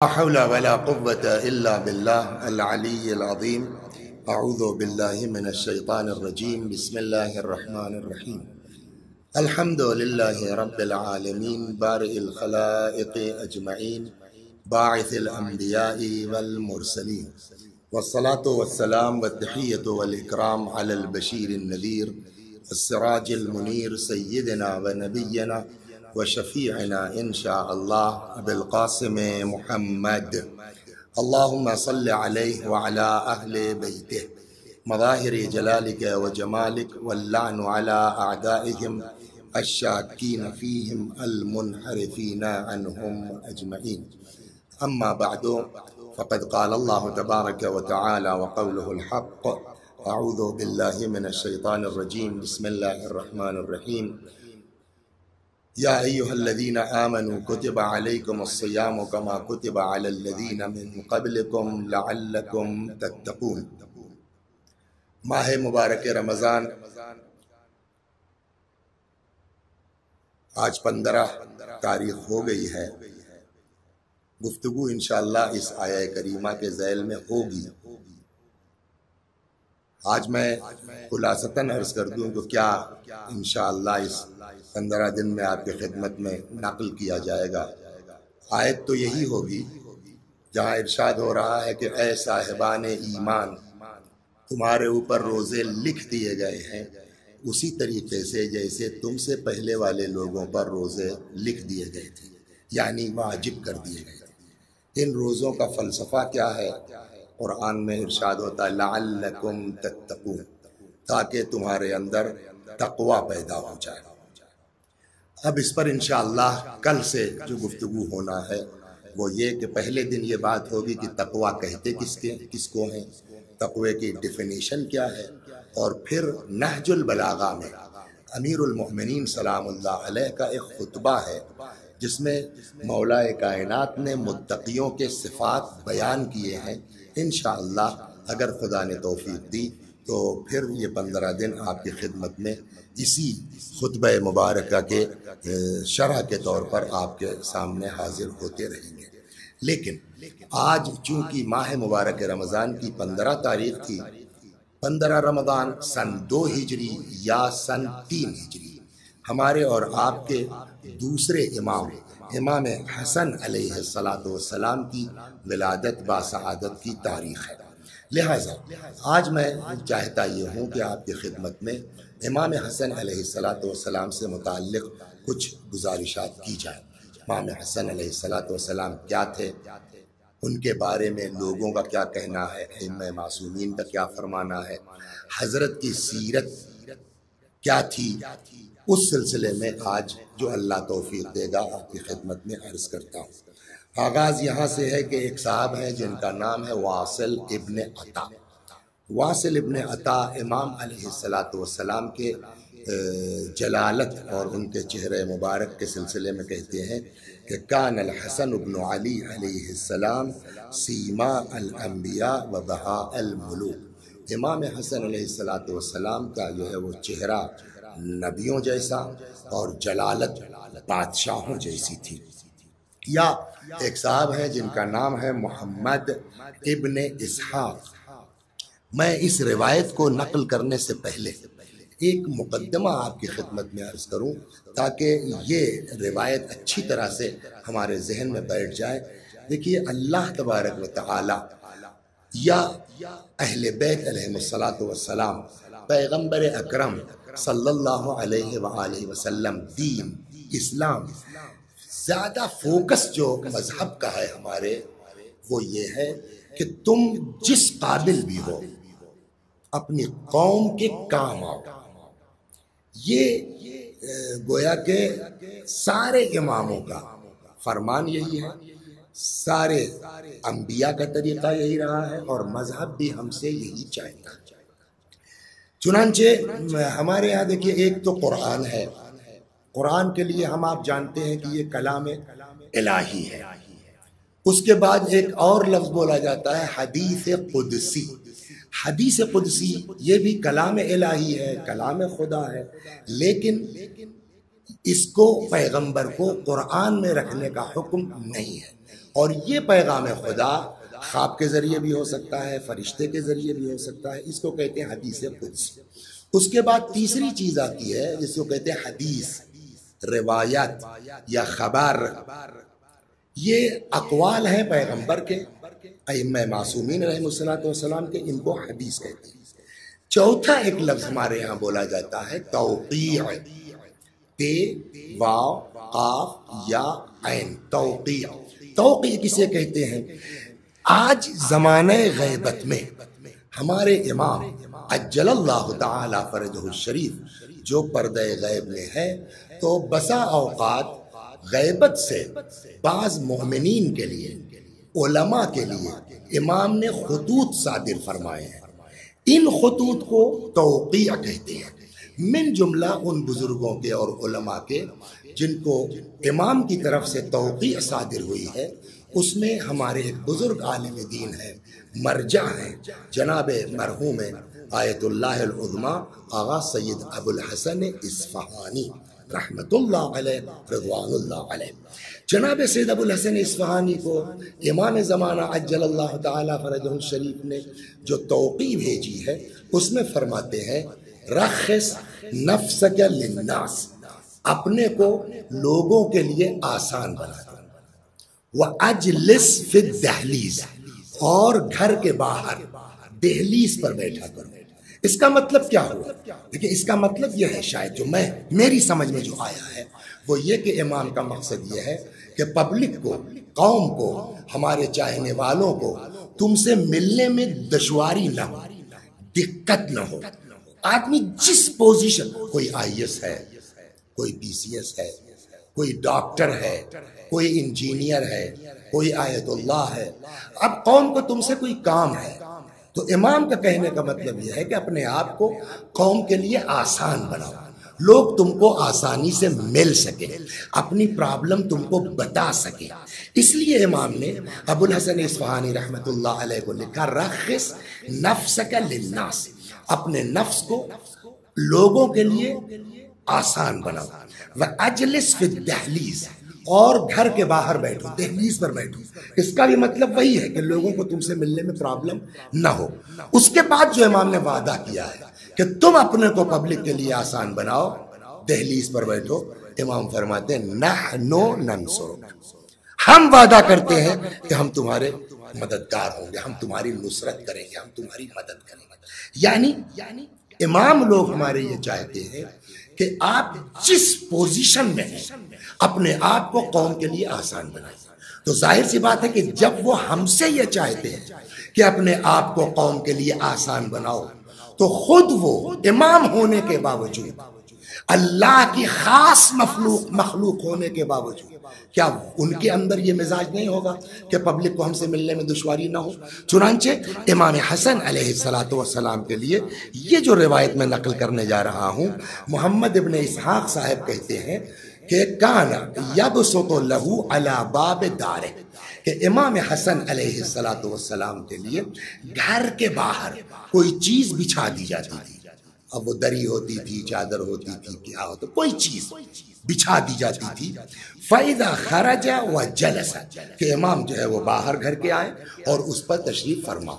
لا حول ولا قوة إلا بالله العلي العظيم. أعوذ بالله من الشيطان الرجيم. بسم الله الرحمن الرحيم. الحمد لله رب العالمين بارئ الخلائق أجمعين باعث الأنبياء والمرسلين، والصلاة والسلام والتحية والإكرام على البشير النذير السراج المنير سيدنا ونبينا وشفيعنا إن شاء الله أبي القاسم محمد. اللهم صل عليه وعلى أهل بيته مظاهر جلالك وجمالك، واللعن على أعدائهم الشاكين فيهم المنحرفين عنهم أجمعين. أما بعد، فقد قال الله تبارك وتعالى وقوله الحق: أعوذ بالله من الشيطان الرجيم. بسم الله الرحمن الرحيم. يا أيها الذين آمنوا كتب عليكم الصيام كما كتب على الذين من قبلكم لعلكم تتقون. ماہ مبارک رمضان آج 15 تاریخ ہو گئی ہے. گفتگو انشاءاللہ اس آیہ کریمہ کے ذیل میں ہوگی. آج میں خلاصتاً عرض کر دوں کہ کیا انشاءاللہ اس 15 دن میں آپ کی خدمت میں نقل کیا جائے گا. آیت تو یہی ہوگی جہاں ارشاد ہو رہا ہے کہ اے صاحبان ایمان، تمہارے اوپر روزے لکھ دیے گئے ہیں اسی طریقے سے جیسے تم سے پہلے والے لوگوں پر روزے لکھ دیے گئے تھے، یعنی واجب کر دیے گئے تھے. ان روزوں کا فلسفہ کیا ہے؟ قرآن میں ارشاد ہوتا ہے لعلکم تتقون، تاکہ تمہارے اندر تقوی پیدا ہو جائے. اب اس پر انشاءاللہ کل سے جو گفتگو ہونا ہے وہ یہ کہ پہلے دن یہ بات ہوگی کہ تقوی کہتے کس کو ہیں، تقوی کی ڈیفینیشن کیا ہے، اور پھر نہج البلاغہ میں امیر المؤمنین سلام اللہ علیہ کا ایک خطبہ ہے جس میں مولا کائنات نے متقیوں کے صفات بیان کیے ہیں. انشاءاللہ اگر خدا نے توفیق دی تو پھر یہ 15 دن آپ کی خدمت میں اسی خطبہ مبارکہ کے شرح کے طور پر آپ کے سامنے حاضر ہوتے رہیں گے. لیکن آج چونکہ ماہ مبارک رمضان کی 15 تاریخ تھی، 15 رمضان سن 2 ہجری یا سن 3 ہجری، ہمارے اور آپ کے دوسرے امام حسن علیہ السلام کی ولادت باسعادت کی تاریخ ہے. لہٰذا آج میں چاہتا یہ ہوں کہ آپ کی خدمت میں امام حسن علیہ السلام سے متعلق کچھ گزارشات کی جائیں. امام حسن علیہ السلام کیا تھے، ان کے بارے میں لوگوں کا کیا کہنا ہے، ائمہ معصومین کا کیا فرمانا ہے، حضرت کی سیرت کیا تھی، اس سلسلے میں آج جو اللہ توفیق دے گا آپ کی خدمت میں عرض کرتا ہوں. آغاز یہاں سے ہے کہ ایک صاحب ہیں جن کا نام ہے واصل ابن عطا. واصل ابن عطا امام علیہ السلام کے جلالت اور ان کے چہرے مبارک کے سلسلے میں کہتے ہیں کہ کان الحسن ابن علی علیہ السلام سیما الانبیاء و بہاء الملوک. امام حسن علیہ السلام کا جو ہے وہ چہرہ نبیوں جیسا اور جلالت بادشاہوں جیسی تھی. یا ایک صاحب ہیں جن کا نام ہے محمد ابن اسحاق. میں اس روایت کو نقل کرنے سے پہلے ایک مقدمہ آپ کی خدمت میں عرض کروں تاکہ یہ روایت اچھی طرح سے ہمارے ذہن میں بیٹھ جائے. دیکھیے، اللہ تبارک و تعالی یا اہل بیت علیہ السلام، پیغمبر اکرم صلی اللہ علیہ وآلہ وسلم، دین اسلام، زیادہ فوکس جو مذہب کا ہے ہمارے وہ یہ ہے کہ تم جس قابل بھی ہو اپنی قوم کے کام آؤ. یہ گویا کہ سارے اماموں کا فرمان یہی ہے، سارے انبیاء کا طریقہ یہی رہا ہے، اور مذہب بھی ہم سے یہی چاہتا ہے. چنانچہ ہمارے یہاں دیکھیے ایک تو قرآن ہے. قرآن کے لیے ہم آپ جانتے ہیں کہ یہ کلام الہی ہے. اس کے بعد ایک اور لفظ بولا جاتا ہے حدیث قدسی. حدیث قدسی یہ بھی کلام الہی ہے، کلام خدا ہے، لیکن اس کو پیغمبر کو قرآن میں رکھنے کا حکم نہیں ہے. اور یہ پیغام خدا خواب کے ذریعے بھی ہو سکتا ہے، فرشتے کے ذریعے بھی ہو سکتا ہے، اس کو کہتے ہیں حدیث قدسی۔ اس کے بعد تیسری چیز آتی ہے جس کو کہتے ہیں حدیث، روایت یا خبر۔ یہ اقوال ہیں پیغمبر کے، ائمہ معصومین علیہ الصلوۃ والسلام کے، ان کو حدیث کہتے ہیں۔ چوتھا ایک لفظ ہمارے ہاں بولا جاتا ہے توقیع، تے واو قاف یا عین، توقیع۔ توقیع کسے کہتے ہیں؟ آج زمانہ غیبت میں ہمارے امام عجل اللہ تعالی فرجہ الشریف جو پردہ غیب میں ہے، تو بسا اوقات غیبت سے بعض مومنین کے لیے، علماء کے لیے امام نے خطوط صادر فرمائے ہیں۔ ان خطوط کو توقیع کہتے ہیں۔ من جملہ ان بزرگوں کے اور علماء کے جن کو امام کی طرف سے توقیع صادر ہوئی ہے، اس میں ہمارے ایک بزرگ عالم دین ہیں، مرجع ہیں، جناب مرحوم آیت اللہ العظمی آغا سید ابو الحسن اصفہانی رحمت اللہ علیہ، رضوان اللہ علیہ۔ جناب سید ابو الحسن اصفہانی کو امام زمانہ عجل اللہ تعالی فرجہ الشریف نے جو توقیع بھیجی ہے، اس میں فرماتے ہیں رخص نفسک للناس، اپنے کو لوگوں کے لیے آسان بنا دو، وَأَجْلِسْ فِي الدَّحْلِيزِ، اور گھر کے باہر دہلیز پر بیٹھا کرو۔ اس کا مطلب کیا ہوا؟ دیکھیں اس کا مطلب یہ ہے، شاید جو میری سمجھ میں جو آیا ہے وہ یہ کہ امام کا مقصد یہ ہے کہ پبلک کو، قوم کو، ہمارے چاہنے والوں کو تم سے ملنے میں دشواری نہ ہو، دقت نہ ہو۔ آدمی جس پوزیشن، کوئی آئی ایس ہے، کوئی پی سی ایس ہے، کوئی ڈاکٹر ہے، کوئی انجینئر ہے، کوئی آیت اللہ ہے، اب قوم کو تم سے کوئی کام ہے، تو امام کا کہنے کا مطلب یہ ہے کہ اپنے آپ کو قوم کے لیے آسان بناؤ، لوگ تم کو آسانی سے مل سکے، اپنی پرابلم تم کو بتا سکے۔ اس لیے امام نے ابو الحسن اصفہانی رحمت اللہ علیہ کو لکھا رخص نفسک للناس، اپنے نفس کو لوگوں کے لیے آسان بناؤ، وَأَجْلِسْ فِي الدَّحْلِيزِ، اور گھر کے باہر بیٹھو، دہلیز پر بیٹھو۔ اس کا بھی مطلب وہی ہے کہ لوگوں کو تم سے ملنے میں پرابلم نہ ہو۔ اس کے بعد جو امام نے وعدہ کیا ہے کہ تم اپنے کو پبلک کے لیے آسان بناؤ، دہلیز پر بیٹھو، امام فرماتے ہیں نحنو ننصرک، ہم وعدہ کرتے ہیں کہ ہم تمہارے مددگار ہوں گے، ہم تمہاری نصرت کریں گے، ہم تمہاری مدد کریں گے۔ یعنی امام لوگ ہمارے یہ چاہتے ہیں کہ آپ جس پوزیشن میں ہیں اپنے آپ کو قوم کے لیے آسان بنائیں۔ تو ظاہر سی بات ہے کہ جب وہ ہم سے یہ چاہتے ہیں کہ اپنے آپ کو قوم کے لیے آسان بناؤ، تو خود وہ امام ہونے کے باوجود، اللہ کی خاص مخلوق ہونے کے باوجود، کیا ان کے اندر یہ مزاج نہیں ہوگا کہ پبلک کو ہم سے ملنے میں دشواری نہ ہو؟ چنانچہ امام حسن علیہ السلام کے لیے یہ جو روایت میں نقل کرنے جا رہا ہوں، محمد ابن اسحاق صاحب کہتے ہیں کہ کان یبسط لہ علی باب دارہ، کہ امام حسن علیہ السلام کے لیے گھر کے باہر کوئی چیز بچھا دی جاتی تھی، اب وہ دری ہوتی تھی، چادر ہوتی تھی، کیا ہوتا، کوئی چیز بچھا دی جاتی تھی۔ فَإِذَا خَرَجَ وَجَلَسَ، کہ امام جو ہے وہ باہر گھر کے آئے اور اس پر تشریف فرما۔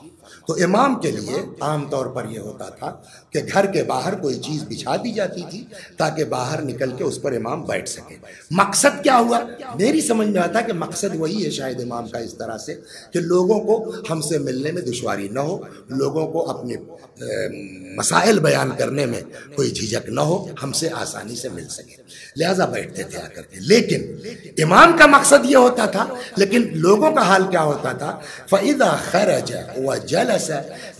تو امام کے لیے عام طور پر یہ ہوتا تھا کہ گھر کے باہر کوئی چیز بچھا دی جاتی تھی تاکہ باہر نکل کے اس پر امام بیٹھ سکے۔ مقصد کیا ہوا؟ میری سمجھ میں آتا کہ مقصد وہی ہے شاید امام کا اس طرح سے کہ لوگوں کو ہم سے ملنے میں دشواری نہ ہو، لوگوں کو اپنے مسائل بیان کرنے میں کوئی جھجک نہ ہو، ہم سے آسانی سے مل سکے، لہذا بیٹھتے تھے آ کر کے۔ لیکن امام کا مقصد یہ ہوتا تھا، لیکن لوگوں کا حال کیا ہوتا تھا؟ فَإِذَا خَرَجَ وَجَلَسَ،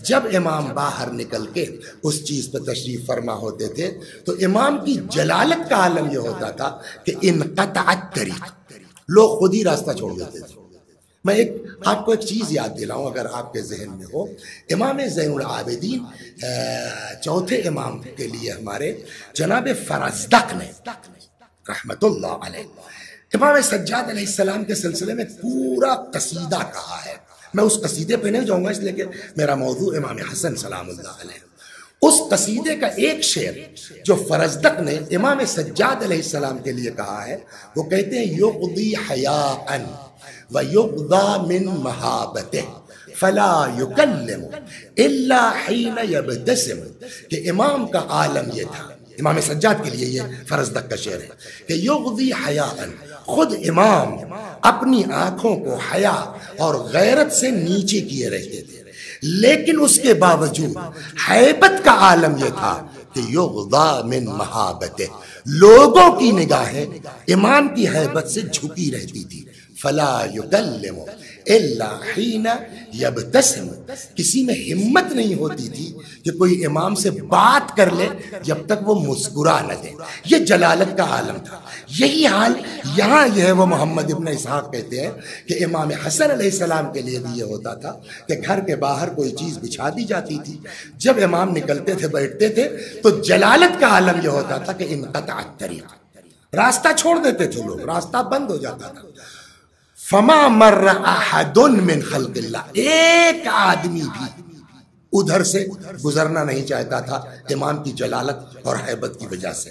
جب امام باہر نکل کے اس چیز پہ تشریف فرما ہوتے تھے تو امام کی جلالت کا عالم یہ ہوتا تھا کہ انقطعت طریق، لوگ خود ہی راستہ چھوڑ دیتے تھے۔ میں آپ کو ایک چیز یاد دلاؤں اگر آپ کے ذہن میں ہو، امام زین العابدین چوتھے امام کے لیے ہمارے جناب فرزدق نے رحمت اللہ علیہ امام سجاد علیہ السلام کے سلسلے میں پورا قصیدہ کہا ہے۔ میں اس قصیدے پہ نہیں جاؤں گا اس لیے کہ میرا موضوع امام حسن سلام اللہ علیہ۔ اس قصیدے کا ایک شعر جو فرزدق نے امام سجاد علیہ السلام کے لیے کہا ہے، وہ کہتے ہیں یقضی حیاءً وَيُغْضَى مِن مَحَابَتِهِ فَلَا يُكَلِّمُ إِلَّا حِينَ يَبْتَسِمُ، کہ امام کا عالم یہ تھا، امام سجاد کے لیے یہ فرزدق کا شعر ہے کہ یغضی حیاءً، خود امام اپنی آنکھوں کو حیا اور غیرت سے نیچے کیے رہتے تھے، لیکن اس کے باوجود ہیبت کا عالم یہ تھا کہ یغضا من محابتہ، لوگوں کی نگاہیں امام کی ہیبت سے جھکی رہتی تھی۔ فلا یکلم الا حین یبتسم، کسی میں ہمت نہیں ہوتی تھی کہ کوئی امام سے بات کر لے جب تک وہ مسکرا نہ دے۔ یہ جلالت کا عالم تھا۔ یہی حال یہاں یہ ہے، وہ محمد ابن اسحاق کہتے ہیں کہ امام حسن علیہ السلام کے لیے بھی یہ ہوتا تھا کہ گھر کے باہر کوئی چیز بچھا دی جاتی تھی، جب امام نکلتے تھے بیٹھتے تھے تو جلالت کا عالم یہ ہوتا تھا کہ انقطع الطریق، راستہ چھوڑ دیتے تھے لوگ، راستہ بند ہو جاتا تھا۔ فما مر احد من خلق اللہ، ایک آدمی بھی ادھر سے گزرنا نہیں چاہتا تھا امام کی جلالت اور ہیبت کی وجہ سے۔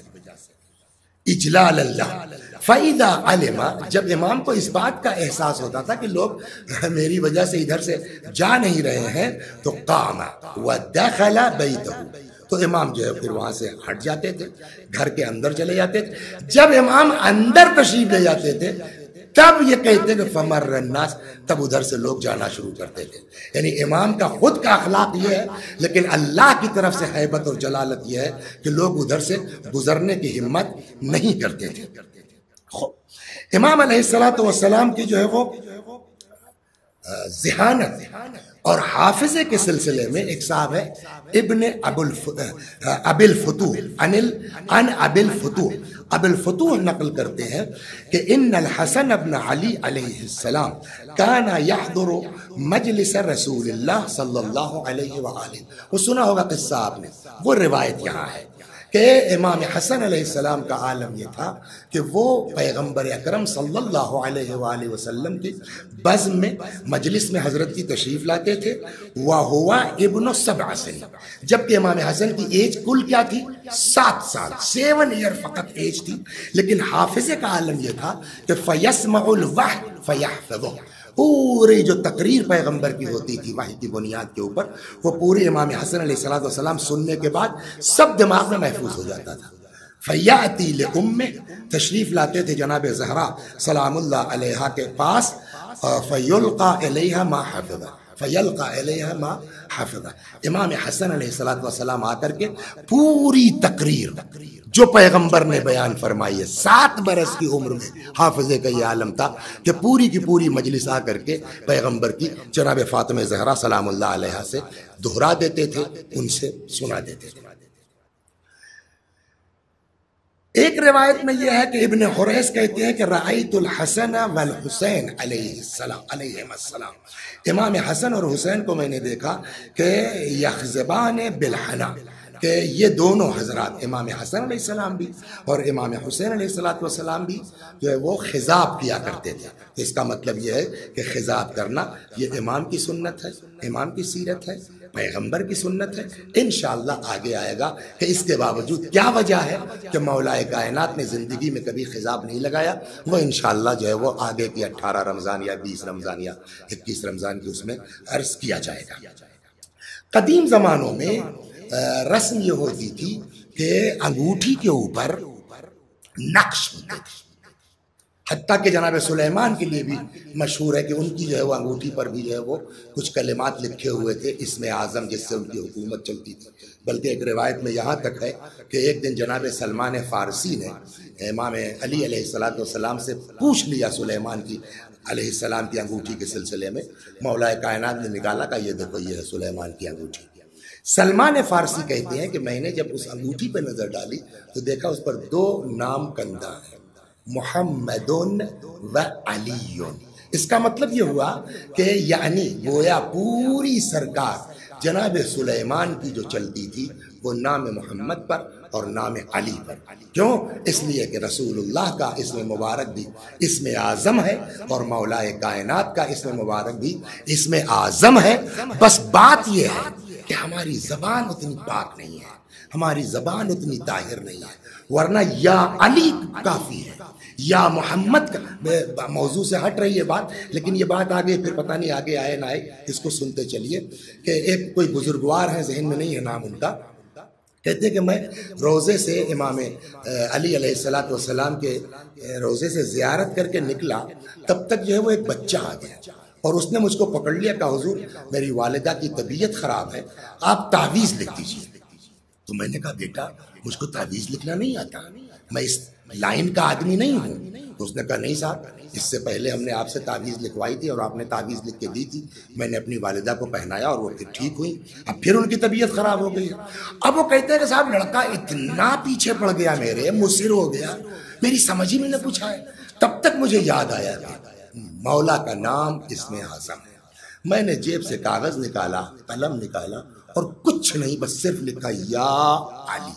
اجلال اللہ، فَإِذَا عَلِمَ، جب امام کو اس بات کا احساس ہوتا تھا کہ لوگ میری وجہ سے ادھر سے جا نہیں رہے ہیں، تو قام وَدَخَلَ بَيْتَهُ، تو امام جو ہے پھر وہاں سے ہٹ جاتے تھے، گھر کے اندر چلے جاتے تھے۔ جب امام اندر تشریف لے جاتے تھے تب یہ کہتے کہ فمر الناس، تب ادھر سے لوگ جانا شروع کرتے تھے۔ یعنی امام کا خود کا اخلاق یہ ہے، لیکن اللہ کی طرف سے ہیبت اور جلالت یہ ہے کہ لوگ ادھر سے گزرنے کی ہمت نہیں کرتے تھے۔ امام علیہ السلام کی جو ہے وہ ذہانت اور حافظے کے سلسلے میں ایک صاحب ہے ابن ابی الفتوح، ان ابی الفتوح، ابی الفتوح نقل کرتے ہیں کہ ان الحسن ابن علی علیہ السلام کانا یحضر مجلس رسول اللہ صلی اللہ علیہ وآلہ، وہ سنا ہوگا قصہ آپ نے، وہ روایت یہاں ہے کہ امام حسن علیہ السلام کا عالم یہ تھا کہ وہ پیغمبر اکرم صلی اللہ علیہ وآلہ وسلم کی بزم میں، مجلس میں حضرت کی تشریف لاتے تھے۔ وَهُوَ ابن 7 سنین، جبکہ امام حسن کی ایج کل کیا تھی؟ 7 سال، 7 ایئر فقط ایج تھی، لیکن حافظے کا عالم یہ تھا کہ فَيَسْمَعُ الْوَحْيَ فَيَحْفَظُهُ، پوری جو تقریر پیغمبر کی ہوتی تھی وحی کی بنیاد کے اوپر، وہ پوری امام حسن علیہ السلام سننے کے بعد سب دماغ میں محفوظ ہو جاتا تھا۔ فَيَأْتِي لِأُمِّهِ، تشریف لاتے تھے جناب زہرا سلام اللہ علیہا کے پاس، فَيُلْقَى إِلَيْهَا مَا حَفِظَ، فَيَلْقَى إِلَيْهَا مَا حَفِظَ، امام حسن علیہ السلام آ کر کے پوری تقریر جو پیغمبر نے بیان فرمائی ہے، 7 برس کی عمر میں حافظے کا یہ عالم تھا کہ پوری کی پوری مجلس آ کر کے پیغمبر کی جناب فاطمہ زہرا سلام اللہ علیہا سے دہرا دیتے تھے، ان سے سنا دیتے تھے۔ ایک روایت میں یہ ہے کہ ابن حریث کہتے ہیں کہ رأیت الحسن والحسین علیہم السلام، امام حسن اور حسین کو میں نے دیکھا کہ یخزبان بالحنا، کہ یہ دونوں حضرات امام حسن علیہ السلام بھی اور امام حسین علیہ السلام بھی جو ہے وہ خضاب کیا کرتے تھے۔ تو اس کا مطلب یہ ہے کہ خضاب کرنا یہ امام کی سنت ہے، امام کی سیرت ہے، پیغمبر کی سنت ہے۔ انشاءاللہ آگے آئے گا کہ اس کے باوجود کیا وجہ ہے کہ مولا کائنات نے زندگی میں کبھی خضاب نہیں لگایا، وہ انشاءاللہ جو ہے وہ آگے کی 18 رمضان یا 20 رمضان یا 21 رمضان کی اس میں عرض کیا جائے گا۔ قدیم زمانوں میں رسم یہ ہوتی تھی کہ انگوٹھی کے اوپر نقش ہوتے تھے، حتیٰ کہ جناب سلیمان کے لیے بھی مشہور ہے کہ ان کی جو ہے وہ انگوٹھی پر بھی جو ہے وہ کچھ کلمات لکھے ہوئے تھے، اسم اعظم جس سے ان کی حکومت چلتی تھی۔ بلکہ ایک روایت میں یہاں تک ہے کہ ایک دن جناب سلمان فارسی نے امام علی علیہ السلام سے پوچھ لیا سلیمان کی علیہ السلام کی انگوٹھی کے سلسلے میں، مولا کائنات نے نکالا کہ یہ دیکھو یہ ہے سلیمان کی انگوٹھی۔ سلمان فارسی کہتے ہیں کہ میں نے جب اس انگوٹھی پہ نظر ڈالی تو دیکھا اس پر 2 نام کندہ ہیں، محمد و علی۔ اس کا مطلب یہ ہوا کہ یعنی گویا پوری سرکار جناب سلیمان کی جو چلتی تھی وہ نام محمد پر اور نام علی پر۔ کیوں؟ اس لیے کہ رسول اللہ کا اسم مبارک بھی اسم اعظم ہے اور مولا کائنات کا اسم مبارک بھی اسم اعظم ہے۔ بس بات یہ ہے کہ ہماری زبان اتنی پاک نہیں ہے، ہماری زبان اتنی طاہر نہیں ہے، ورنہ یا علی کافی ہے، یا محمد کا موضوع سے ہٹ رہی ہے بات، لیکن یہ بات آگے پھر پتہ نہیں آگے آئے نہ آئے، اس کو سنتے چلیے کہ ایک کوئی بزرگوار ہیں، ذہن میں نہیں ہے نام ان کا، کہتے ہیں کہ میں روزے سے امام علی علیہ السلام کے روزے سے زیارت کر کے نکلا، تب تک جو ہے وہ ایک بچہ آ گیا اور اس نے مجھ کو پکڑ لیا کہ حضور میری والدہ کی طبیعت خراب ہے، آپ تعویذ لکھ دیجیے۔ تو میں نے کہا بیٹا مجھ کو تعویذ لکھنا نہیں آتا، میں اس لائن کا آدمی نہیں ہوں۔ تو اس نے کہا نہیں صاحب، اس سے پہلے ہم نے آپ سے تعویذ لکھوائی تھی اور آپ نے تعویذ لکھ کے دی تھی، میں نے اپنی والدہ کو پہنایا اور وہ پھر ٹھیک ہوئی، اب پھر ان کی طبیعت خراب ہو گئی۔ اب وہ کہتے ہیں کہ صاحب لڑکا اتنا پیچھے پڑ گیا، میرے مصر ہو گیا، میری سمجھ ہی میں نے پوچھا ہے، تب تک مجھے یاد آیا کہ مولا کا نام اسم اعظم ہے۔ میں نے جیب سے کاغذ نکالا، قلم نکالا اور کچھ نہیں، بس صرف لکھا یا علی،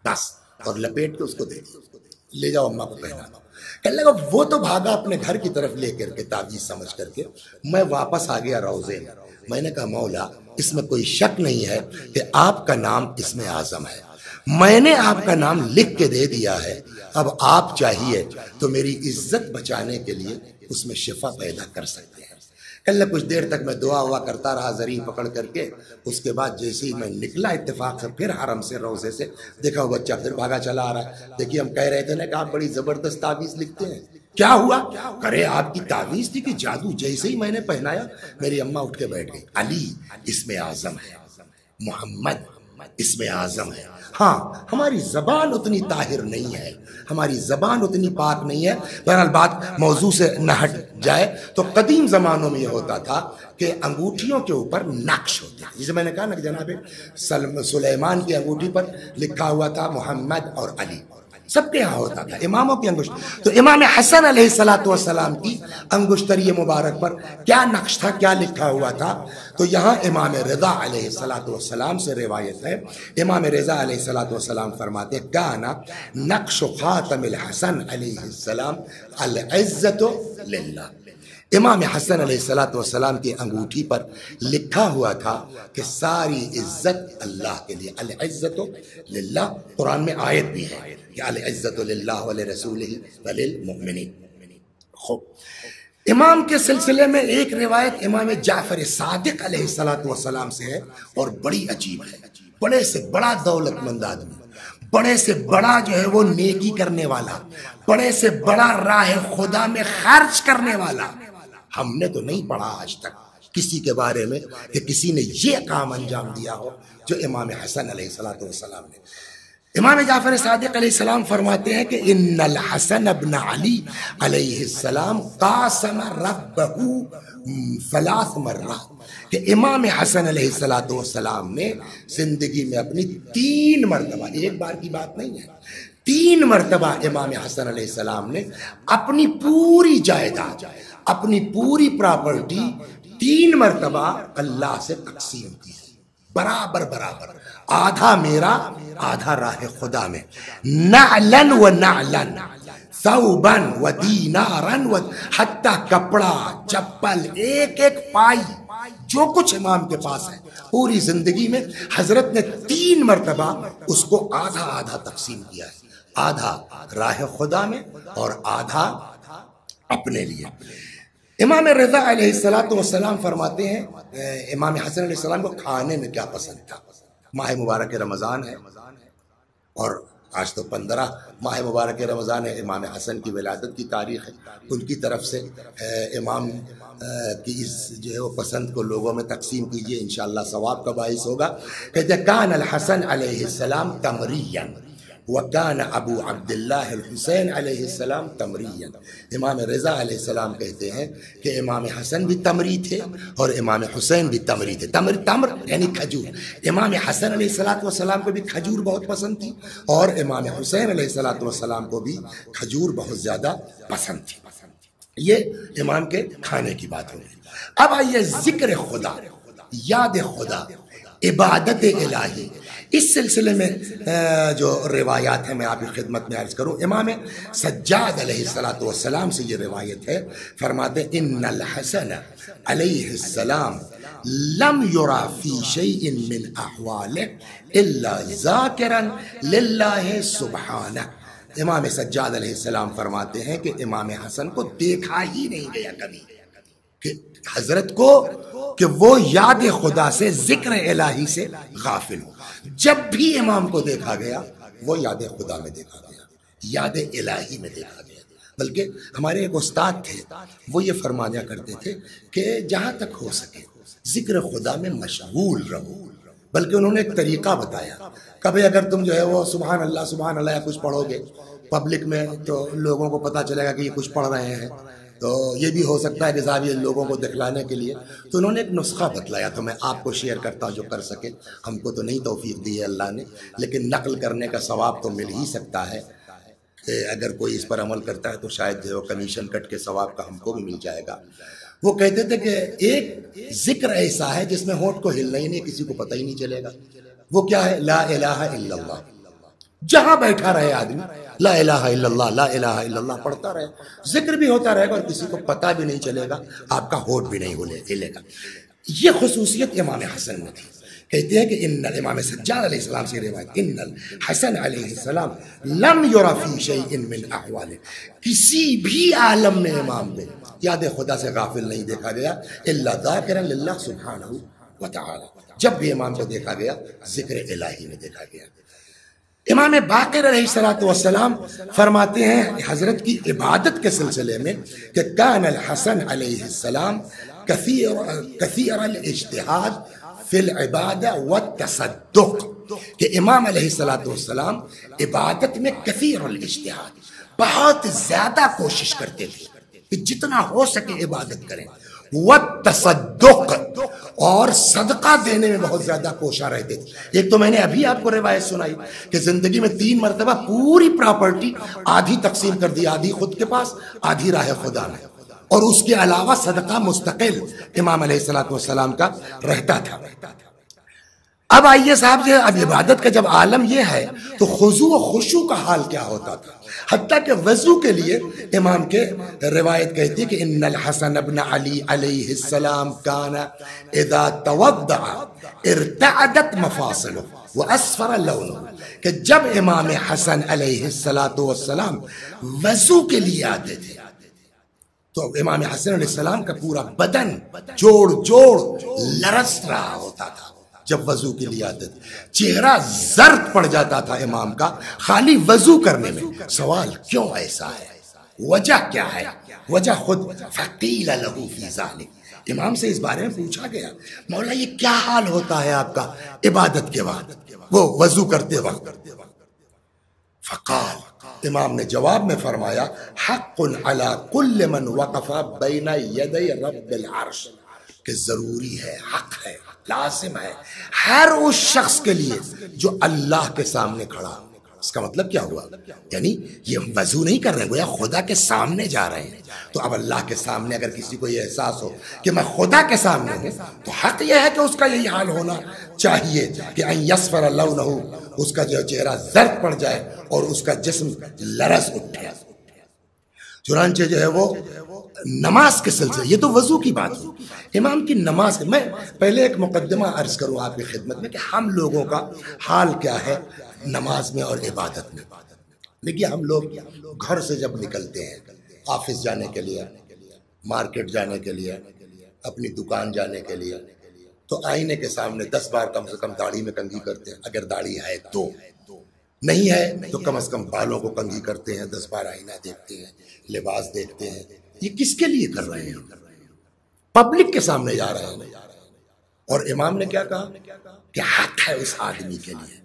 بس، اور لپیٹ کے اس کو دے دیا، لے جاؤ اماں کو پہنا دو۔ کہنے لگا وہ تو بھاگا اپنے گھر کی طرف لے کر کے تعویذ سمجھ کر کے، میں واپس آ گیا روضے میں۔ میں نے کہا مولا اس میں کوئی شک نہیں ہے کہ آپ کا نام اسم اعظم ہے، میں نے آپ کا نام لکھ کے دے دیا ہے، اب آپ چاہیے تو میری عزت بچانے کے لیے اس میں شفا پیدا کر سکتے ہیں۔ کل کچھ دیر تک میں دعا ہوا کرتا رہا زری پکڑ کر کے، اس کے بعد جیسے ہی میں نکلا اتفاق سے پھر حرم سے روزے سے، دیکھا وہ بچہ پھر بھاگا چلا آ رہا ہے۔ دیکھیے ہم کہہ رہے تھے نا کہ آپ بڑی زبردست تعویذ لکھتے ہیں، کیا ہوا؟ کرے آپ کی تعویذ تھی کہ جادو؟ جیسے ہی میں نے پہنایا میری اماں اٹھ کے بیٹھ گئی۔ علی اسم اعظم ہے، محمد اسم اعظم ہے۔ ہاں ہماری زبان اتنی طاہر نہیں ہے، ہماری زبان اتنی پاک نہیں ہے۔ بہرحال بات موضوع سے نہ ہٹ جائے تو قدیم زمانوں میں یہ ہوتا تھا کہ انگوٹھیوں کے اوپر نقش ہوتے تھے، جسے میں نے کہا نا کہ جناب سلیمان کی انگوٹھی پر لکھا ہوا تھا محمد اور علی، سب کے یہاں ہوتا تھا اماموں کی انگشت۔ تو امام حسن علیہ السلام کی انگشتری مبارک پر کیا نقش تھا، کیا لکھا ہوا تھا؟ تو یہاں امام رضا علیہ السلام سے روایت ہے، امام رضا علیہ السلام فرماتے ہیں کانا نقش خاتم الحسن علیہ السلام العزت للہ۔ امام حسن علیہ السلام کی انگوٹھی پر لکھا ہوا تھا کہ ساری عزت اللہ کے لیے، العزت للہ۔ قرآن میں آیت بھی ہے کہ العزت للہ ولرسولہ وللمؤمنین۔ خوب، امام کے سلسلے میں ایک روایت امام جعفر صادق علیہ السلام سے ہے اور بڑی عجیب ہے۔ بڑے سے بڑا دولت مند آدمی، بڑے سے بڑا جو ہے وہ نیکی کرنے والا، بڑے سے بڑا راہ خدا میں خرچ کرنے والا، ہم نے تو نہیں پڑھا آج تک کسی کے بارے میں کہ کسی نے یہ کام انجام دیا ہو جو امام حسن علیہ السلام نے۔ امام جعفر صادق علیہ السلام فرماتے ہیں کہ ان الحسن ابن علی علیہ السلام قاسم ربہ 3 مرات، کہ امام حسن علیہ السلام نے زندگی میں اپنی 3 مرتبہ، ایک بار کی بات نہیں ہے، 3 مرتبہ امام حسن علیہ السلام نے اپنی پوری جائیداد، اپنی پوری پراپرٹی 3 مرتبہ اللہ سے تقسیم کی، برابر برابر، آدھا میرا آدھا راہ خدا میں، نعلن و نعلن، ثوبن و دینارن و، حتی کپڑا، چپل، ایک ایک پائی، جو کچھ امام کے پاس ہے پوری زندگی میں حضرت نے 3 مرتبہ اس کو آدھا آدھا تقسیم کیا ہے، آدھا راہ خدا میں اور آدھا اپنے لیے۔ امام رضا علیہ السلام فرماتے ہیں امام حسن علیہ السلام کو کھانے میں کیا پسند تھا۔ ماہ مبارک رمضان ہے اور آج تو 15 ماہ مبارک رمضان ہے، امام حسن کی ولادت کی تاریخ ہے، ان کی طرف سے امام کی اس جو ہے وہ پسند کو لوگوں میں تقسیم کیجئے، انشاءاللہ ثواب کا باعث ہوگا۔ کہتے ہیں کان الحسن علیہ السلام تمریا وکان ابو عبداللہ الحسین علیہ السلام تمریا۔ امام رضا علیہ السلام کہتے ہیں کہ امام حسن بھی تمری تھے اور امام حسین بھی تمری تھے۔ تمر یعنی کھجور، امام حسن علیہ السلام کو بھی کھجور بہت پسند تھی اور امام حسین علیہ السلام کو بھی کھجور بہت زیادہ پسند تھی۔ یہ امام کے کھانے کی بات ہوگی۔ اب آئیے ذکر خدا، یاد خدا، عبادت الہی، اس سلسلے میں جو روایات ہیں میں آپ کی خدمت میں عرض کروں۔ امام سجاد علیہ السلام سے یہ روایت ہے، فرماتے ہیں ان الحسن علیہ السلام لم یرا فی شیء من احوالہ الا ذاکرا للہ سبحانہ۔ امام سجاد علیہ السلام فرماتے ہیں کہ امام حسن کو دیکھا ہی نہیں گیا کبھی کہ حضرت کو کہ وہ یاد خدا سے ذکر الہی سے غافل ہو. جب بھی امام کو دیکھا گیا وہ یاد خدا میں دیکھا گیا, یاد الہی میں دیکھا گیا. بلکہ ہمارے ایک استاد تھے, وہ یہ فرمایا کرتے تھے کہ جہاں تک ہو سکے ذکر خدا میں مشغول رہو. بلکہ انہوں نے ایک طریقہ بتایا, کبھی اگر تم جو ہے وہ سبحان اللہ یا کچھ پڑھو گے پبلک میں تو لوگوں کو پتہ چلے گا کہ یہ کچھ پڑھ رہے ہیں, تو یہ بھی ہو سکتا ہے کہ زاویہ لوگوں کو دکھلانے کے لیے. تو انہوں نے ایک نسخہ بتلایا, تو میں آپ کو شیئر کرتا ہوں جو کر سکے. ہم کو تو نہیں توفیق دی ہے اللہ نے, لیکن نقل کرنے کا ثواب تو مل ہی سکتا ہے کہ اگر کوئی اس پر عمل کرتا ہے تو شاید جو کمیشن کٹ کے ثواب کا ہم کو بھی مل جائے گا. وہ کہتے تھے کہ ایک ذکر ایسا ہے جس میں ہونٹ کو ہلنا ہی نہیں, کسی کو پتہ ہی نہیں چلے گا. وہ کیا ہے؟ لا الہ الا اللہ. جہاں بیٹھا رہے آدمی لا الہ الا اللہ لا الہ الا اللہ پڑھتا رہے, ذکر بھی ہوتا رہے گا اور کسی کو پتہ بھی نہیں چلے گا, آپ کا ہونٹ بھی نہیں ہلے گا. یہ خصوصیت امام حسن میں تھی. کہتے ہیں کہ ان امام سجاد علیہ السلام سے روایت, ان الحسن علیہ السلام لم یرا فی شیء من احوالہ, کسی بھی عالم میں امام کو یاد خدا سے غافل نہیں دیکھا گیا, الا ذاکرا للہ سبحانہ وتعالی. جب بھی امام کو دیکھا گیا ذکر الہی میں دیکھا گیا. امام باقر علیہ السلام فرماتے ہیں حضرت کی عبادت کے سلسلے میں کہ کان الحسن علیہ السلام کثیر الاجتہاد فی العبادہ والتصدق, کہ امام علیہ السلام عبادت میں کثیر الاجتہاد, بہت زیادہ کوشش کرتے تھے کہ جتنا ہو سکے عبادت کریں, والتصدق, اور صدقہ دینے میں بہت زیادہ کوشاں رہتے تھے. ایک تو میں نے ابھی آپ کو روایت سنائی کہ زندگی میں 3 مرتبہ پوری پراپرٹی آدھی تقسیم کر دی, آدھی خود کے پاس آدھی راہ خدا میں, اور اس کے علاوہ صدقہ مستقل امام علیہ السلام کا رہتا تھا. اب آئیے صاحب جی, اب عبادت کا جب عالم یہ ہے تو خضوع و خشوع کا حال کیا ہوتا تھا. حتیٰ کہ وضو کے لیے امام کے روایت کہتی ہے کہ ان الحسن ابن علی علیہ السلام کان اذا توضع ارتعدت مفاصله واسفر لونه, کہ جب امام حسن علیہ السلام وضو کے لیے آتے تھے تو امام حسن علیہ السلام کا پورا بدن جوڑ لرز رہا ہوتا تھا. جب وضو کے لیے آتے تھے چہرہ زرد پڑ جاتا تھا امام کا خالی وضو کرنے میں. سوال کیوں ایسا ہے, وجہ کیا ہے؟ وجہ خود فقیل له فی ذلک, امام سے اس بارے میں پوچھا گیا, مولا یہ کیا حال ہوتا ہے آپ کا عبادت کے وقت, وہ وضو کرتے وقت؟ فقال, امام نے جواب میں فرمایا, حق علی کل من وقف بین یدی رب العرش, کہ ضروری ہے, حق ہے, لازم ہے ہر اس شخص کے لیے جو اللہ کے سامنے کھڑا. اس کا مطلب کیا ہوا؟ یعنی یہ وضو نہیں کر رہے, گویا خدا کے سامنے جا رہے ہیں. تو اب اللہ کے سامنے اگر کسی کو یہ احساس ہو کہ میں خدا کے سامنے ہوں تو حق یہ ہے کہ اس کا یہی حال ہونا چاہیے کہ ان یصفر لونہ, اس کا جو چہرہ زرد پڑ جائے اور اس کا جسم لرز اٹھے. چنانچہ جو ہے وہ نماز کے سلسلے, یہ تو وضو کی بات ہوئی, امام کی نماز. میں پہلے ایک مقدمہ عرض کروں آپ کی خدمت میں کہ ہم لوگوں کا حال کیا ہے نماز میں اور عبادت میں. دیکھیے ہم لوگ گھر سے جب نکلتے ہیں آفس جانے کے لیے, مارکیٹ جانے کے لیے, اپنی دکان جانے کے لیے, تو آئینے کے سامنے 10 بار کم سے کم داڑھی میں کنگھی کرتے ہیں, اگر داڑھی ہے تو. نہیں ہے تو کم از کم بالوں کو کنگھی کرتے ہیں, 10 بار آئینہ دیکھتے ہیں, لباس دیکھتے ہیں. یہ کس کے لیے کر رہے ہیں؟ پبلک کے سامنے جا رہے ہیں. اور امام نے کیا کہا کہ حق ہے اس آدمی کے لیے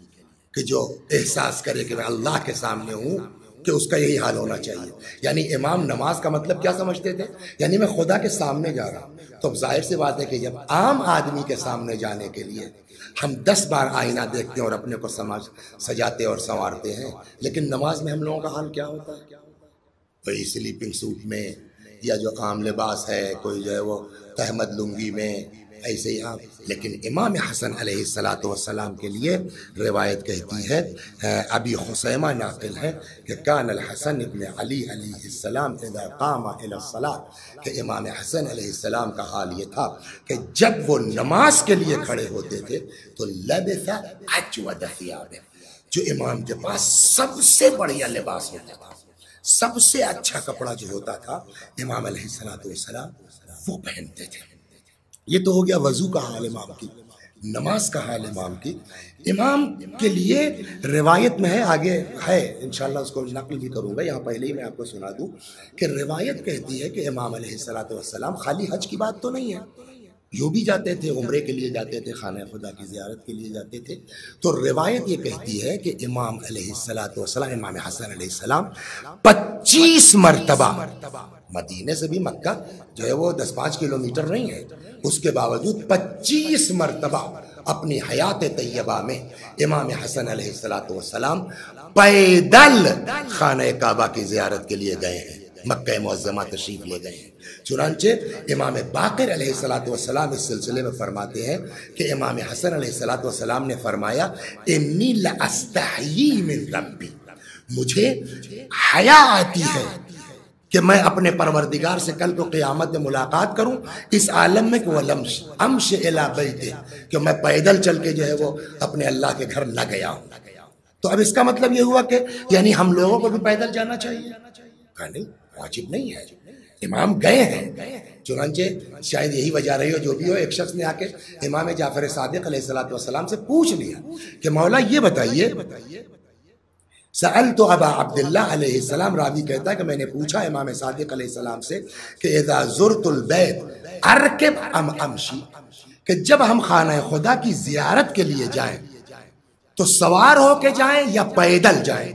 کہ جو احساس کرے کہ میں اللہ کے سامنے ہوں, کہ اس کا یہی حال ہونا چاہیے. یعنی امام نماز کا مطلب کیا سمجھتے تھے؟ یعنی میں خدا کے سامنے جا رہا ہوں. تو اب ظاہر سی بات ہے کہ جب عام آدمی کے سامنے جانے کے لیے ہم 10 بار آئینہ دیکھتے ہیں اور اپنے کو سجاتے اور سنوارتے ہیں, لیکن نماز میں ہم لوگوں کا حال کیا ہوتا ہے؟ کوئی سلیپنگ سوٹ میں, یا جو عام لباس ہے, کوئی جو ہے وہ تہمد لنگی میں, ایسے ہی آپ. لیکن امام حسن علیہ السلام کے لیے روایت کہتی ہے, ابی خسیمہ ناقل ہے کہ کان الحسن ابن علی علیہ السلام اذا قام الى الصلاۃ, کہ امام حسن علیہ السلام کا حال یہ تھا کہ جب وہ نماز کے لیے کھڑے ہوتے تھے تو لبث اجود ثیابہ, جو امام کے پاس سب سے بڑھیا لباس ہوتا تھا، سب سے اچھا کپڑا جو ہوتا تھا امام علیہ السلام وہ پہنتے تھے۔ یہ تو ہو گیا وضو کا حال امام کی، نماز کا حال امام کی۔ امام کے لیے روایت میں ہے، آگے ہے انشاءاللہ اس کو نقل بھی کروں گا، یہاں پہلے ہی میں آپ کو سنا دوں کہ روایت کہتی ہے کہ امام علیہ السلام خالی حج کی بات تو نہیں ہے، یوں بھی جاتے تھے، عمرے کے لیے جاتے تھے، خانہ خدا کی زیارت کے لیے جاتے تھے۔ تو روایت یہ کہتی ہے کہ امام علیہ السلام، امام حسن علیہ السلام 25 مرتبہ، مدینے سے بھی مکہ جو ہے وہ 10-5 کلومیٹر نہیں ہے، اس کے باوجود 25 مرتبہ اپنی حیات طیبہ میں امام حسن علیہ السلام پیدل خانہ کعبہ کی زیارت کے لیے گئے ہیں، مکہ معظمہ تشریف لے گئے ہیں۔ چنانچہ امام باقر علیہ السلام اس سلسلے میں فرماتے ہیں کہ امام حسن علیہ السلام نے فرمایا انی لاستحیی من ربی، مجھے حیا آتی ہے کہ میں اپنے پروردگار سے کل کو قیامت میں ملاقات کروں اس عالم میں کہ وہ امش الی بیتے، کہ میں پیدل چل کے جو ہے وہ اپنے اللہ کے گھر نہ گیا ہوں۔ تو اب اس کا مطلب یہ ہوا کہ یعنی ہم لوگوں کو بھی پیدل جانا چاہیے؟ کہا نہیں، واجب نہیں ہے، امام گئے ہیں۔ چنانچہ شاید یہی وجہ رہی ہو، جو بھی ہو، ایک شخص نے آ کے امام جعفر صادق علیہ السلام سے پوچھ لیا کہ مولا یہ بتائیے، سألت ابا عبداللہ علیہ السلام، راوی کہتا ہے کہ میں نے پوچھا امام صادق علیہ السلام سے کہ اذا زرت البیت ارکب ام امشی، کہ جب ہم خانہ خدا کی زیارت کے لیے جائیں تو سوار ہو کے جائیں یا پیدل جائیں؟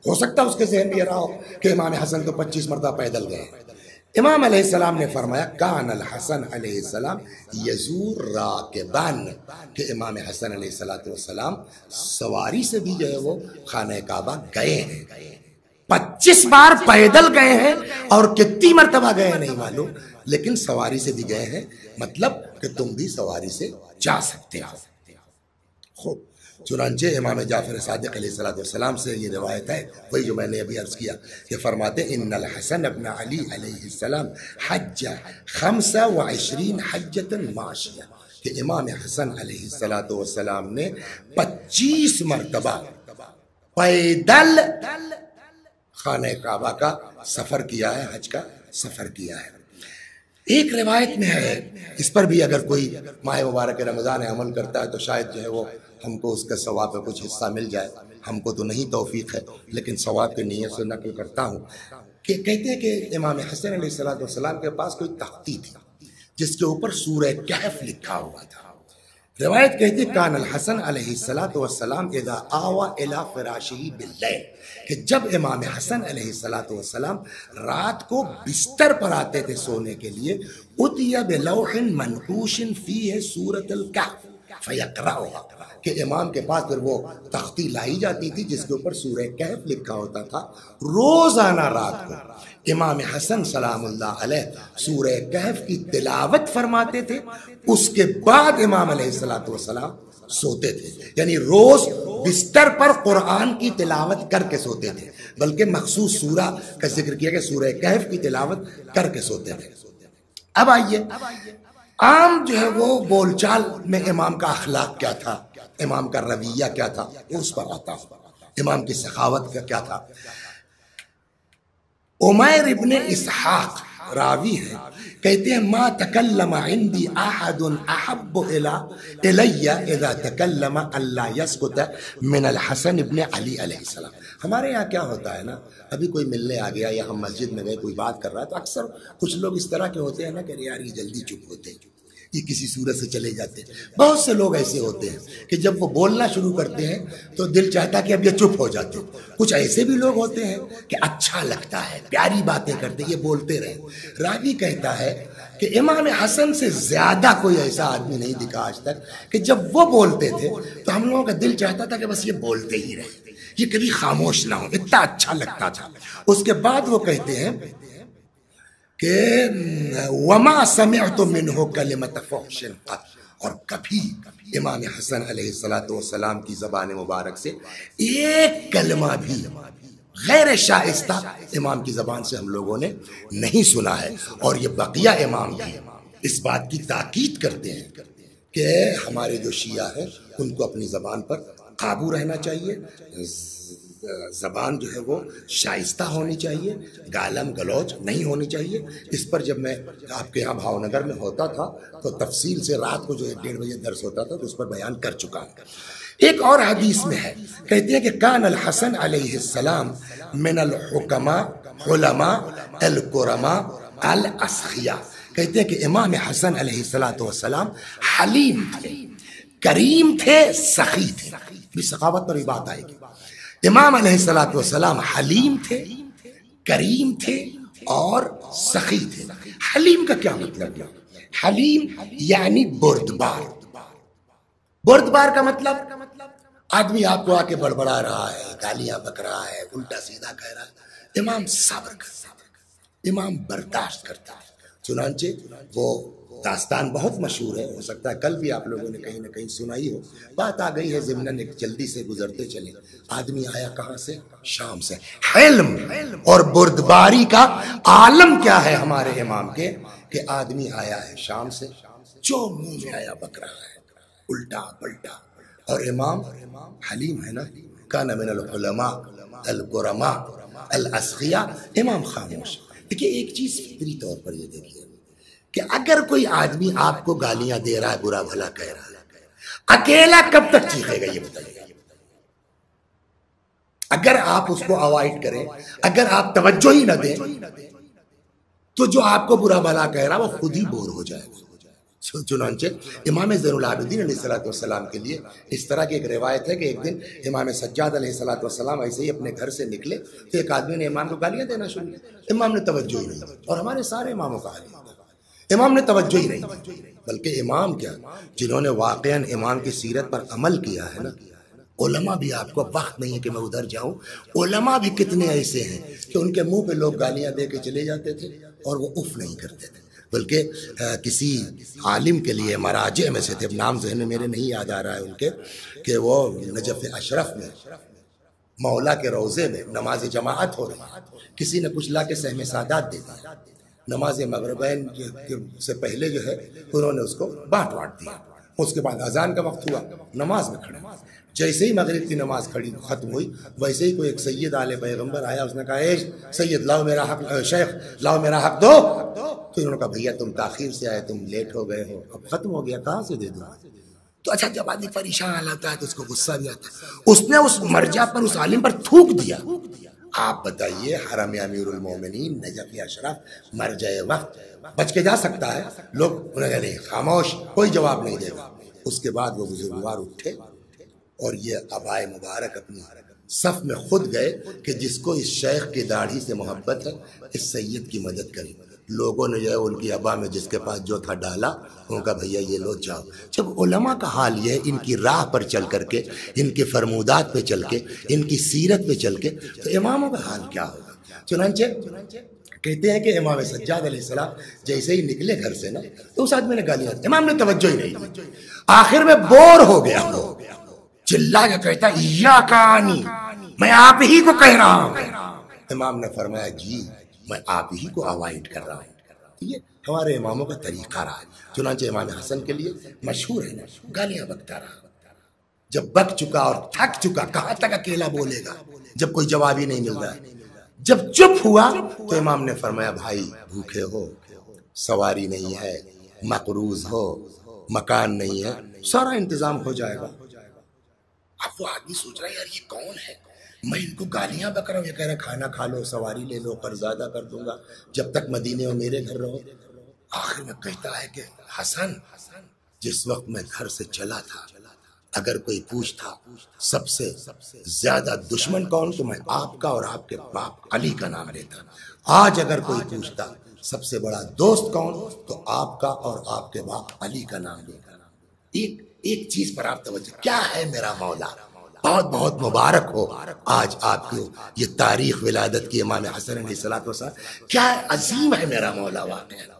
ہو سکتا ہے اس کے ذہن میں یہ رہا ہو کہ امام حسن تو 25 مرتبہ پیدل گئے۔ امام علیہ السلام نے فرمایا کان الحسن علیہ السلام یزور راکبان، کہ امام حسن علیہ السلام سواری سے بھی جو ہے وہ خانہ کعبہ گئے ہیں، 25 بار پیدل گئے ہیں، اور کتنی مرتبہ گئے نہیں معلوم، لیکن سواری سے بھی گئے ہیں، مطلب کہ تم بھی سواری سے جا سکتے ہو۔ خوب، چنانچہ امام جعفر صادق علیہ السلام سے یہ روایت ہے، وہی جو میں نے ابھی عرض کیا، کہ فرماتے ان الحسن ابن علی علیہ السلام حج 25 حجۃ ماشیہ، کہ امام حسن علیہ السلام نے 25 مرتبہ پیدل خانہ کعبہ کا سفر کیا ہے، حج کا سفر کیا ہے۔ ایک روایت میں ہے، اس پر بھی اگر کوئی ماہ مبارک رمضان عمل کرتا ہے تو شاید جو ہے وہ ہم کو اس کا ثواب میں کچھ حصہ مل جائے، ہم کو تو نہیں توفیق ہے، لیکن ثواب کی نیت سے نقل کرتا ہوں کہ کہتے ہیں کہ امام حسن علیہ السلام کے پاس کوئی تختی تھی جس کے اوپر سورہ کہف لکھا ہوا تھا۔ روایت کہتی کان الحسن علیہ السلام اذا آوا الی فراشہ باللیل، کہ جب امام حسن علیہ السلام رات کو بستر پر آتے تھے سونے کے لیے، اتی بلوح منقوش فیہ سورۃ الکہف فیقرأھا، کہ امام کے پاس پھر وہ تختی لائی جاتی تھی جس کے اوپر سورہ کہف لکھا ہوتا تھا۔ روزانہ رات کو امام حسن سلام اللہ علیہ سورہ کہف کی تلاوت فرماتے تھے، اس کے بعد امام علیہ السلام سوتے تھے، یعنی روز بستر پر قرآن کی تلاوت کر کے سوتے تھے، بلکہ مخصوص سورہ کا ذکر کیا کہ سورہ کہف کی تلاوت کر کے سوتے تھے۔ اب آئیے، عام جو ہے وہ بول چال میں امام کا اخلاق کیا تھا، امام کا رویہ کیا تھا، اس پر آتا ہوں، امام کی سخاوت کا کیا تھا۔ عمیر ابن اسحاق راوی ہے، کہتے ہیں ما تکلم عندی احد احب الی اذا تکلم الا یسکت من الحسن ابن علی علیہ السلام۔ ہمارے یہاں کیا ہوتا ہے نا، ابھی کوئی ملنے آ گیا یا ہم مسجد میں گئے کوئی بات کر رہا ہے تو اکثر کچھ لوگ اس طرح کے ہوتے ہیں نا کہ یار یہ جلدی چپ ہوتے ہیں، یہ کسی صورت سے چلے جاتے ہیں۔ بہت سے لوگ ایسے ہوتے ہیں کہ جب وہ بولنا شروع کرتے ہیں تو دل چاہتا کہ اب یہ چپ ہو جاتے ہیں۔ کچھ ایسے بھی لوگ ہوتے ہیں کہ اچھا لگتا ہے، پیاری باتیں کرتے، یہ بولتے رہے۔ راوی کہتا ہے کہ امام حسن سے زیادہ کوئی ایسا آدمی نہیں دکھا آج تک کہ جب وہ بولتے تھے تو ہم لوگوں کا دل چاہتا تھا کہ بس یہ بولتے ہی رہے، یہ کبھی خاموش نہ ہو، اتنا اچھا لگتا تھا۔ اس کے بعد وہ کہتے ہیں کہ وما سمعت منہ کلمۃ فحش قط، اور کبھی امام حسن علیہ السلام کی زبان مبارک سے ایک کلمہ بھی غیر شائستہ امام کی زبان سے ہم لوگوں نے نہیں سنا ہے۔ اور یہ بقیہ امام بھی اس بات کی تاکید کرتے ہیں کہ ہمارے جو شیعہ ہیں ان کو اپنی زبان پر قابو رہنا چاہیے، زبان جو ہے وہ شائستہ ہونی چاہیے، گالم گلوچ نہیں ہونی چاہیے۔ اس پر جب میں آپ کے یہاں بھاؤ نگر میں ہوتا تھا تو تفصیل سے رات کو جو 1-1:30 درس ہوتا تھا تو اس پر بیان کر چکا ہوں۔ ایک اور حدیث میں ہے، کہتے ہیں کہ کان الحسن علیہ السلام من الحکماء علماء الکرماء الاسخیاء، کہتے ہیں کہ امام حسن علیہ السلام حلیم تھے، کریم تھے، سخی تھے۔ بھی سخاوت پر بھی بات آئے گی۔ امام علیہ السلام حلیم تھے، کریم تھے اور سخی تھے۔ حلیم کا کیا مطلب ہے؟ حلیم یعنی بردبار۔ بردبار کا مطلب آدمی آپ کو آ کے بڑبڑا رہا ہے، گالیاں بک رہا ہے، الٹا سیدھا کہہ رہا ہے، امام صبر کرتا ہے، امام برداشت کرتا ہے۔ چنانچہ وہ داستان بہت مشہور ہے، ہو سکتا ہے کل بھی آپ لوگوں نے کہیں نہ کہیں سنائی ہو، بات آ گئی ہے ضمناً، ایک جلدی سے گزرتے چلے۔ آدمی آیا کہاں سے؟ شام سے۔ حلم اور بردباری کا عالم کیا ہے ہمارے امام کے، کہ آدمی آیا ہے شام سے، جو منہ میں آیا بک رہا ہے، الٹا پلٹا، اور امام حلیم ہے نا، کان من العلماء الکرماء الاسخیاء، امام خاموش۔ دیکھیے ایک چیز فطری طور پر یہ دیکھیے کہ اگر کوئی آدمی آپ کو گالیاں دے رہا ہے، برا بھلا کہہ رہا ہے، اکیلا کب تک چیخے گا یہ بتائیے؟ اگر آپ اس کو اوائڈ کریں، اگر آپ توجہ ہی نہ دیں، تو جو آپ کو برا بھلا کہہ رہا ہے وہ خود ہی بور ہو جائے گا۔ چنانچہ امام زین العابدین علیہ السلام کے لیے اس طرح کی ایک روایت ہے کہ ایک دن امام سجاد علیہ السلام ایسے ہی اپنے گھر سے نکلے تو ایک آدمی نے امام کو گالیاں دینا شروع کیا۔ امام نے توجہ ہی نہیں، اور ہمارے سارے اماموں کا حال ہے، امام نے توجہ ہی نہیں، بلکہ امام کیا، جنہوں نے واقعاً امام کی سیرت پر عمل کیا ہے نا، علماء بھی، آپ کو وقت نہیں ہے کہ میں ادھر جاؤں، علماء بھی کتنے ایسے ہیں کہ ان کے منہ پہ لوگ گالیاں دے کے چلے جاتے تھے اور وہ اف نہیں کرتے تھے، بلکہ کسی عالم کے لیے مراجع میں سے تھے، اب نام ذہن میں میرے نہیں یاد آ رہا ہے ان کے، کہ وہ نجف اشرف میں مولا کے روضے میں نماز جماعت ہو رہی ہے، کسی نے کچھ لا کے سہم سادات دے دیا، نماز مغربین سے پہلے جو ہے انہوں نے اس کو بانٹ دیا، اس کے بعد اذان کا وقت ہوا، نماز میں کھڑے، جیسے ہی مغرب کی نماز ختم ہوئی ویسے ہی کوئی ایک سید آل پیغمبر آیا، اس نے کہا اے سید لاؤ میرا حق، شیخ لاؤ میرا حق دو، تو انہوں نے کہا بھیا تم تاخیر سے آئے، تم لیٹ ہو گئے ہو، اب ختم ہو گیا، کہاں سے دے دوں؟ تو اچھا جب آدمی پریشان آتا ہے تو اس کو غصہ بھی آتا ہے، اس نے اس مرجع پر، اس عالم پر تھوک دیا۔ آپ بتائیے حرم امیر المومنین نجف اشرف مرجع وقت بچ کے جا سکتا ہے؟ لوگ نہیں، خاموش، کوئی جواب نہیں دے گا۔ اس کے بعد وہ بزرگوار اٹھے اور یہ عبائے مبارک اپنی صف میں خود گئے کہ جس کو اس شیخ کی داڑھی سے محبت ہے اس سید کی مدد کریں۔ لوگوں نے جو ہے ان کی عبا میں جس کے پاس جو تھا ڈالا، ان کا بھیا یہ لو جاؤ۔ جب علماء کا حال یہ ہے، ان کی راہ پر چل کر کے، ان کے فرمودات پہ چل کے، ان کی سیرت پہ چل کے، تو اماموں کا حال کیا ہوگا؟ چنانچہ کہتے ہیں کہ امام سجاد علیہ السلام جیسے ہی نکلے گھر سے نا تو اس آدمی نے گالیاں دی، امام نے توجہ ہی نہیں دی، آخر میں بور ہو گیا، چلا کے کہتا ایاک انی، میں آپ ہی کو کہہ رہا ہوں۔ امام نے فرمایا جی میں آپ ہی کو اوائڈ کر رہا ہوں۔ یہ ہمارے اماموں کا طریقہ رہا ہے۔ چنانچہ امام حسن کے لیے مشہور ہے نا، گالیاں بکتا رہا، جب بک چکا اور تھک چکا، کہاں تک اکیلا بولے گا جب کوئی جواب ہی نہیں مل رہا ہے، جب چپ ہوا تو امام نے فرمایا بھائی بھوکے ہو، سواری نہیں ہے، مقروض ہو، مکان نہیں ہے، سارا انتظام ہو جائے گا۔ اب وہ آدمی سوچ رہا ہے یار یہ کون ہے، میں ان کو گالیاں بک رہا ہوں، یہ کہہ رہا ہے کھانا کھا لو، سواری لے لو، قرض ادا کر دوں گا جب تک مدینے میں میرے گھر رہو۔ آخر میں کہتا ہے کہ حسن جس وقت میں گھر سے چلا تھا اگر کوئی پوچھتا سب سے زیادہ دشمن کون تو میں آپ کا اور آپ کے باپ علی کا نام لیتا، آج اگر کوئی پوچھتا سب سے بڑا دوست کون تو آپ کا اور آپ کے باپ علی کا نام لیتا۔ ایک چیز پر آپ توجہ، کیا ہے میرا مولا، بہت بہت مبارک ہو آج آپ کو یہ تاریخ ولادت کی امام حسن علیہ السلام، کیا عظیم ہے میرا مولا، واقعا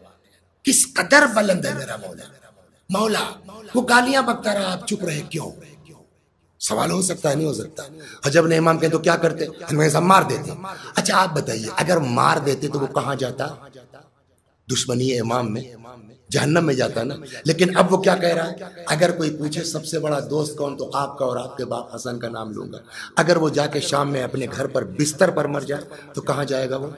کس قدر بلند ہے میرا مولا۔ مولا وہ گالیاں بکتا رہا، آپ چپ رہے کیوں؟ سوال ہو سکتا ہے، نہیں ہو سکتا؟ اور جب انہیں امام کہیں تو کیا کرتے؟ ہمیں سب مار دیتے۔ اچھا آپ بتائیے اگر مار دیتے تو وہ کہاں جاتا؟ دشمنی امام میں جہنم میں جاتا نا. لیکن اب وہ کیا کہہ رہا ہے؟ اگر کوئی پوچھے سب سے بڑا دوست کون، تو آپ کا اور آپ کے باپ حسن کا نام لوں گا. اگر وہ جا کے شام میں اپنے گھر پر بستر پر مر جائے تو کہاں جائے گا وہ؟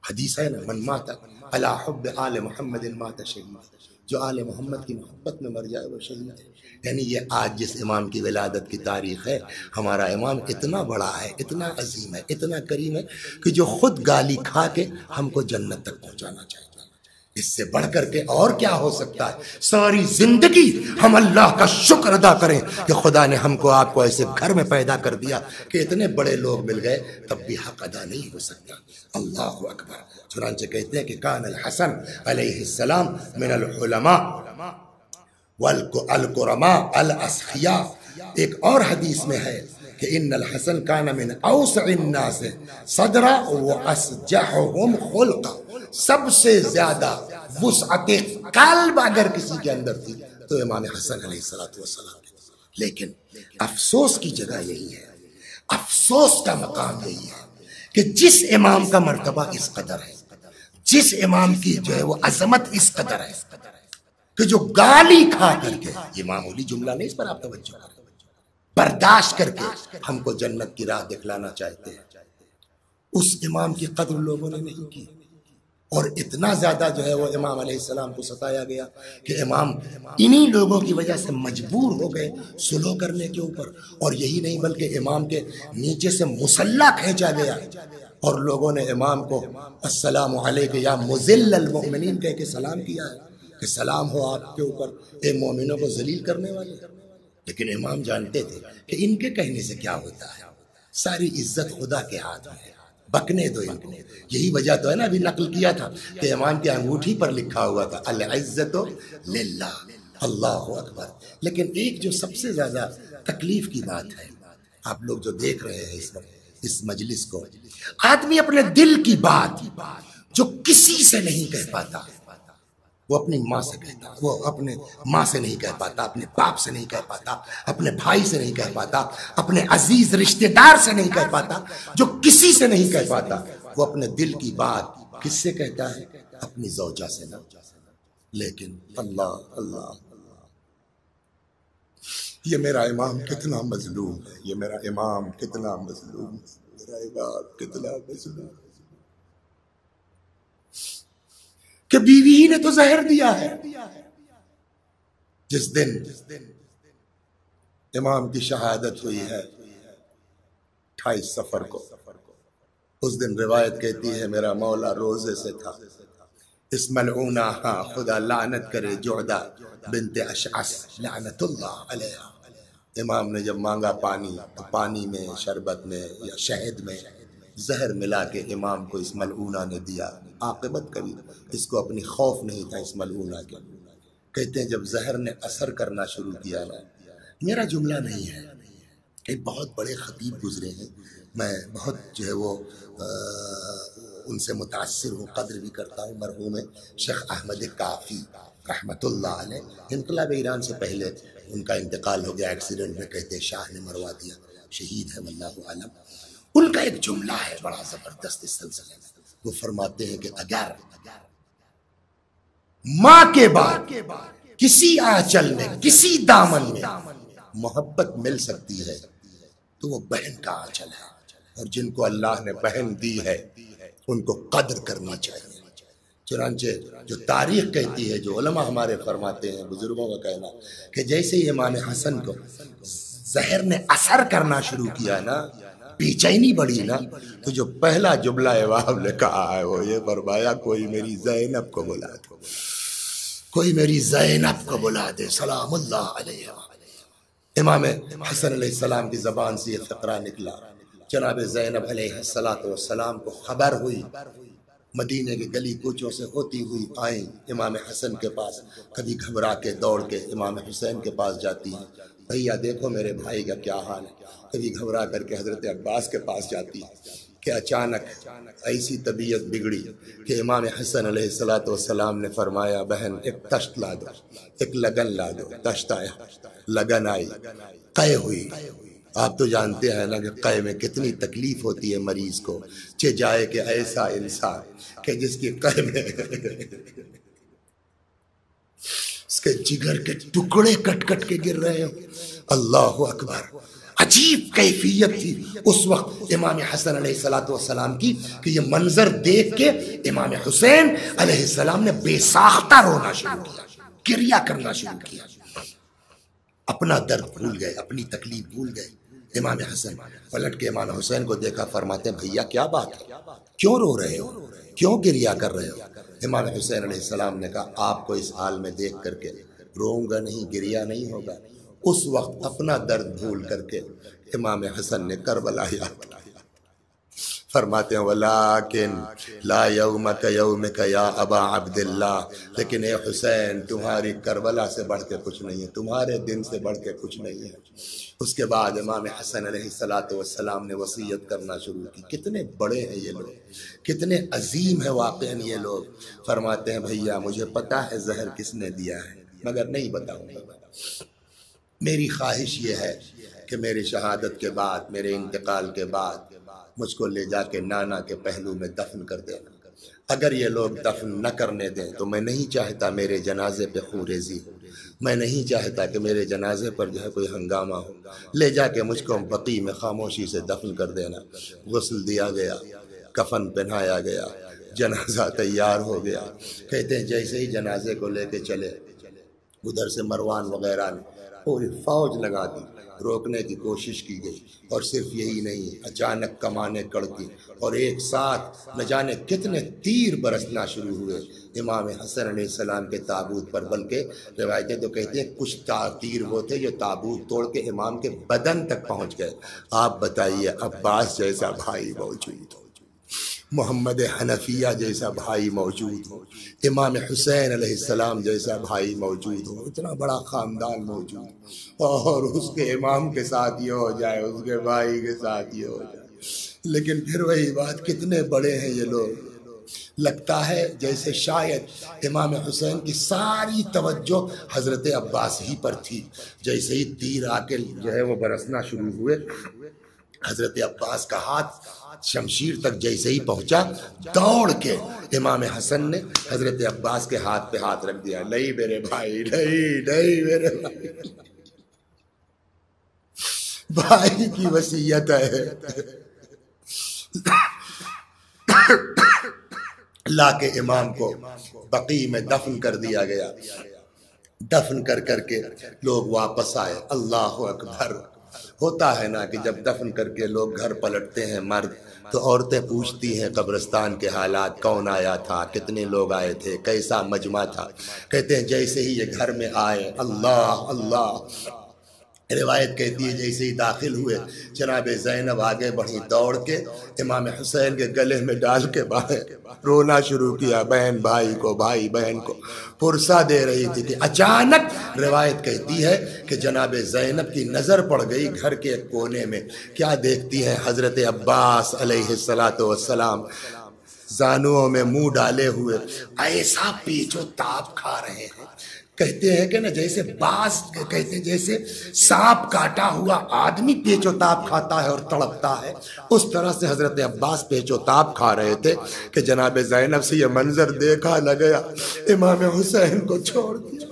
حدیث ہے نا، من مات علی حب آل محمد مات شہید، جو آل محمد کی محبت میں مر جائے وہ شہید ہے. یعنی یہ آج جس امام کی ولادت کی تاریخ ہے، ہمارا امام اتنا بڑا ہے، اتنا عظیم ہے، اتنا کریم ہے کہ جو خود گالی کھا کے ہم کو جنت تک پہنچانا چاہیے. اس سے بڑھ کر کے اور کیا ہو سکتا ہے؟ ساری زندگی ہم اللہ کا شکر ادا کریں کہ خدا نے ہم کو آپ کو ایسے گھر میں پیدا کر دیا کہ اتنے بڑے لوگ مل گئے تب بھی حق ادا نہیں ہو سکتا. اللہ اکبر. چنانچہ کہتے ہیں کہ کان الحسن علیہ السلام من العلماء والقرماء الاسخیاء. ایک اور حدیث میں ہے کہ ان الحسن کان من اوسع الناس صدرا واسجحهم خلقا. سب سے زیادہ وسعت قلب اگر کسی کے اندر تھی تو امام حسن علیہ السلام. لیکن افسوس کی جگہ یہی ہے، افسوس کا مقام یہی ہے کہ جس امام کا مرتبہ اس قدر ہے، جس امام کی جو ہے وہ عظمت اس قدر ہے کہ جو گالی کھا کر کے، یہ معمولی جملہ نہیں، اس پر آپ توجہ کریں، برداشت کر کے ہم کو جنت کی راہ دکھلانا چاہتے ہیں، اس امام کی قدر لوگوں نے نہیں کی. اور اتنا زیادہ جو ہے وہ امام علیہ السلام کو ستایا گیا کہ امام انہی لوگوں کی وجہ سے مجبور ہو گئے سلو کرنے کے اوپر. اور یہی نہیں بلکہ امام کے نیچے سے مسلح کھینچا گیا اور لوگوں نے امام کو السلام علیک یا مذل المؤمنین کہہ کے سلام کیا ہے کہ سلام ہو آپ کے اوپر اے مومنوں کو ذلیل کرنے والے. لیکن امام جانتے تھے کہ ان کے کہنے سے کیا ہوتا ہے، ساری عزت خدا کے ہاتھ میں ہے، بکنے دو ان کو. یہی وجہ تو ہے نا، ابھی نقل کیا تھا کہ امام کی انگوٹھی پر لکھا ہوا تھا العزت للہ. اللہ اکبر. لیکن ایک جو سب سے زیادہ تکلیف کی بات ہے، آپ لوگ جو دیکھ رہے ہیں اس وقت اس مجلس کو، آدمی اپنے دل کی بات جو کسی سے نہیں کہہ پاتا وہ اپنی ماں سے کہتا، وہ اپنے ماں سے نہیں کہہ پاتا، اپنے باپ سے نہیں کہہ پاتا، اپنے بھائی سے نہیں کہہ پاتا، اپنے عزیز رشتہ دار سے نہیں کہہ پاتا، جو کسی سے نہیں کہہ پاتا وہ اپنے دل کی بات کس سے کہتا ہے؟ اپنی زوجہ سے نا. لیکن اللہ اللہ یہ میرا امام کتنا مظلوم ہے، یہ میرا امام کتنا مظلوم ہے، میرا امام کتنا مظلوم ہے کہ بیوی ہی نے تو زہر دیا ہے. جس دن امام کی شہادت ہوئی ہے 28 صفر کو، اس دن روایت کہتی ہے میرا مولا روزے سے تھا. اس ملعونہ، ہاں خدا لعنت کرے، جعدہ بنت اشعث لعنت اللہ علیہ. امام نے جب مانگا پانی تو پانی میں، شربت میں یا شہد میں زہر ملا کے امام کو اس ملعونہ نے دیا. عاقبت کبھی اس کو اپنی خوف نہیں تھا اس ملعونہ کے. کہتے ہیں جب زہر نے اثر کرنا شروع کیا نا، میرا جملہ نہیں ہے، ایک بہت بڑے خطیب گزرے ہیں، میں بہت جو ہے وہ ان سے متاثر ہوں، قدر بھی کرتا ہوں، مرحوم شیخ احمد کافی رحمت اللہ علیہ. انقلاب ایران سے پہلے ان کا انتقال ہو گیا ایکسیڈنٹ میں، کہتے ہیں شاہ نے مروا دیا، شہید ہے واللہ عالم. ان کا ایک جملہ ہے بڑا زبردست اس سلسلے میں. وہ فرماتے ہیں کہ اگر ماں کے بعد کسی آنچل میں، کسی دامن میں محبت مل سکتی ہے تو وہ بہن کا آنچل ہے. اور جن کو اللہ نے بہن دی ہے ان کو قدر کرنا چاہیے. چنانچہ جو تاریخ کہتی ہے، جو علماء ہمارے فرماتے ہیں، بزرگوں کا کہنا کہ جیسے ہی امام حسن کو زہر نے اثر کرنا شروع کیا نا، بے چینی بڑھی نا، تو جو پہلا جملہ امام نے کہا ہے وہ یہ فرمایا کوئی میری زینب کو بلا دے، کوئی میری زینب کو بلا دے سلام اللہ علیہ. امام حسن علیہ السلام کی زبان سے یہ فقرہ نکلا. جناب زینب علیہ السلام کو خبر ہوئی، مدینے کے گلی کوچوں سے ہوتی ہوئی آئیں امام حسن کے پاس. کبھی گھبرا کے دوڑ کے امام حسین کے پاس جاتی ہیں، بھیا دیکھو میرے بھائی کا کیا حال ہے. کبھی گھبرا کر کے حضرت عباس کے پاس جاتی ہے کہ اچانک ایسی طبیعت بگڑی کہ امام حسن علیہ السلام نے فرمایا بہن ایک تشت لا دو، ایک لگن لا دو. تشت آیا، لگن آئی، قے ہوئی. آپ تو جانتے ہیں نا کہ قے میں کتنی تکلیف ہوتی ہے مریض کو. جائے کہ ایسا انسان کہ جس کی قے میں اس کے جگر کے ٹکڑے کٹ کٹ کے گر رہے ہوں. اللہ اکبر. عجیب کیفیت تھی اس وقت امام حسن علیہ السلام کی کہ یہ منظر دیکھ کے امام حسین علیہ السلام نے بے ساختہ رونا شروع کیا، گریہ کرنا شروع کیا. اپنا درد بھول گئے، اپنی تکلیف بھول گئے. امام حسن پلٹ کے امام حسین کو دیکھا، فرماتے ہیں بھیا کیا بات ہے، کیوں رو رہے ہو، کیوں گریہ کر رہے ہو؟ امام حسین علیہ السلام نے کہا آپ کو اس حال میں دیکھ کر کے روؤں گا نہیں، گریہ نہیں ہوگا. اس وقت اپنا درد بھول کر کے امام حسن نے کربلا یاد کیا. فرماتے ہیں ولیکن لا یومک یومک یا ابا عبداللہ، لیکن اے حسین تمہاری کربلا سے بڑھ کے کچھ نہیں ہے، تمہارے دن سے بڑھ کے کچھ نہیں ہے. اس کے بعد امام حسن علیہ السلام نے وصیت کرنا شروع کی. کتنے بڑے ہیں یہ لوگ، کتنے عظیم ہیں واقعاً یہ لوگ. فرماتے ہیں بھیا مجھے پتا ہے زہر کس نے دیا ہے مگر نہیں بتاؤں گا. میری خواہش یہ ہے کہ میری شہادت کے بعد، میرے انتقال کے بعد مجھ کو لے جا کے نانا کے پہلو میں دفن کر دینا. اگر یہ لوگ دفن نہ کرنے دیں تو میں نہیں چاہتا میرے جنازے پہ خوریزی ہو، میں نہیں چاہتا کہ میرے جنازے پر جو ہے کوئی ہنگامہ ہو. لے جا کے مجھ کو بقیع میں خاموشی سے دفن کر دینا. غسل دیا گیا، کفن پہنایا گیا، جنازہ تیار ہو گیا. کہتے ہیں جیسے ہی جنازے کو لے کے چلے، ادھر سے مروان وغیرہ نے پوری فوج لگا دی، روکنے کی کوشش کی گئی. اور صرف یہی نہیں، اچانک کمانیں کڑکی اور ایک ساتھ نہ جانے کتنے تیر برسنا شروع ہوئے امام حسن علیہ السلام کے تابوت پر. بلکہ روایتیں تو کہتے ہیں کچھ تیر وہ تھے جو تابوت توڑ کے امام کے بدن تک پہنچ گئے. آپ بتائیے عباس جیسا بھائی موجود ہو، محمد حنفیہ جیسا بھائی موجود ہو، امام حسین علیہ السلام جیسا بھائی موجود ہو، اتنا بڑا خاندان موجود ہو، اور اس کے امام کے ساتھ یہ ہو جائے، اس کے بھائی کے ساتھ یہ ہو جائے. لیکن پھر وہی بات، کتنے بڑے ہیں یہ لوگ. لگتا ہے جیسے شاید امام حسین کی ساری توجہ حضرت عباس ہی پر تھی. جیسے ہی تیر آ کے جو ہے وہ برسنا شروع ہوئے، حضرت عباس کا ہاتھ شمشیر تک جیسے ہی پہنچا، دوڑ کے امام حسن نے حضرت عباس کے ہاتھ پہ ہاتھ رکھ دیا. نہیں میرے بھائی، نہیں میرے بھائی، بھائی کی وصیت ہے. لا کے امام کو بقیع میں دفن کر دیا گیا. دفن کر کر کے لوگ واپس آئے. اللہ اکبر. ہوتا ہے نا کہ جب دفن کر کے لوگ گھر پلٹتے ہیں مرد، تو عورتیں پوچھتی ہیں قبرستان کے حالات، کون آیا تھا، کتنے لوگ آئے تھے، کیسا مجمع تھا. کہتے ہیں جیسے ہی یہ گھر میں آئے، اللہ اللہ، روایت کہتی ہے جیسے ہی داخل ہوئے جناب زینب آگے بڑھی، دوڑ کے امام حسین کے گلے میں ڈال کے باہر رونا شروع کیا. بہن بھائی کو، بھائی بہن کو پرسا دے رہی تھی کہ اچانک روایت کہتی ہے کہ جناب زینب کی نظر پڑ گئی گھر کے ایک کونے میں. کیا دیکھتی ہیں؟ حضرت عباس علیہ السلام زانوؤں میں منہ ڈالے ہوئے ایسا پیچ و تاب کھا رہے ہیں. کہتے ہیں کہ نا جیسے باز، کہتے ہیں جیسے سانپ کاٹا ہوا آدمی پیچ و تاب کھاتا ہے اور تڑپتا ہے، اس طرح سے حضرت عباس پیچ و تاب کھا رہے تھے کہ جناب زینب سے یہ منظر دیکھا نہ گیا. امام حسین کو چھوڑ دیا،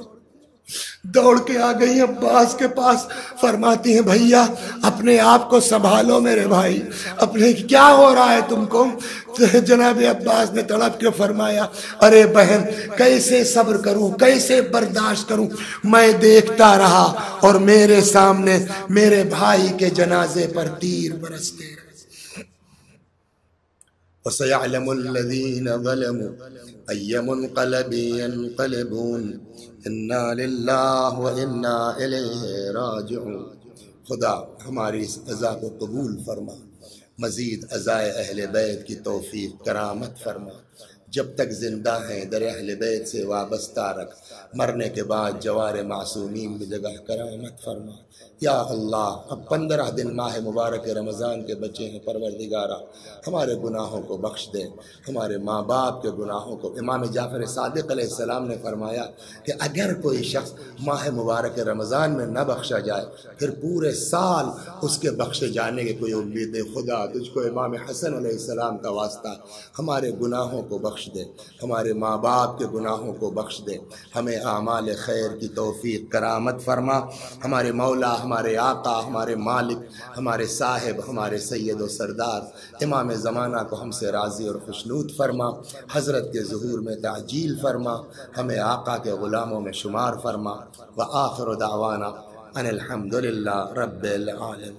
دوڑ کے آ گئی عباس کے پاس. فرماتی ہیں بھیا اپنے آپ کو سنبھالو میرے بھائی، اپنے کیا ہو رہا ہے تم کو؟ جناب عباس نے تڑپ کے فرمایا ارے بہن کیسے صبر کروں، کیسے برداشت کروں، میں دیکھتا رہا اور میرے سامنے میرے بھائی کے جنازے پر تیر برستے رہے. وَسَيَعْلَمُ الَّذِينَ ظَلَمُوا أَيَّ مُنْقَلَبٍ يَنْقَلِبُونَ اِنَّا لِلَّهِ وَإِنَّا إِلَيْهِ رَاجِعُونَ. خدا ہماری اس عزا کو قبول فرما، مزید عزائے اہل بیت کی توفیق کرامت فرما. جب تک زندہ ہیں در اہل بیت سے وابستہ رکھ، مرنے کے بعد جوار معصومین کی جگہ کرامت فرما. یا اللہ اب 15 دن ماہ مبارک رمضان کے بچے ہیں، پروردگارہ ہمارے گناہوں کو بخش دے، ہمارے ماں باپ کے گناہوں کو. امام جعفر صادق علیہ السلام نے فرمایا کہ اگر کوئی شخص ماہ مبارک رمضان میں نہ بخشا جائے پھر پورے سال اس کے بخشے جانے کی کوئی امید نہیں. خدا تجھ کو امام حسن علیہ السلام کا واسطہ ہمارے گناہوں کو بخش بخش دے، ہمارے ماں باپ کے گناہوں کو بخش دے، ہمیں اعمال خیر کی توفیق کرامت فرما۔ ہمارے مولا، ہمارے آقا، ہمارے مالک، ہمارے صاحب، ہمارے سید و سردار امام زمانہ کو ہم سے راضی اور خوشنود فرما، حضرت کے ظہور میں تعجیل فرما، ہمیں آقا کے غلاموں میں شمار فرما۔ وآخر دعوانا ان الحمد للہ رب العالمین۔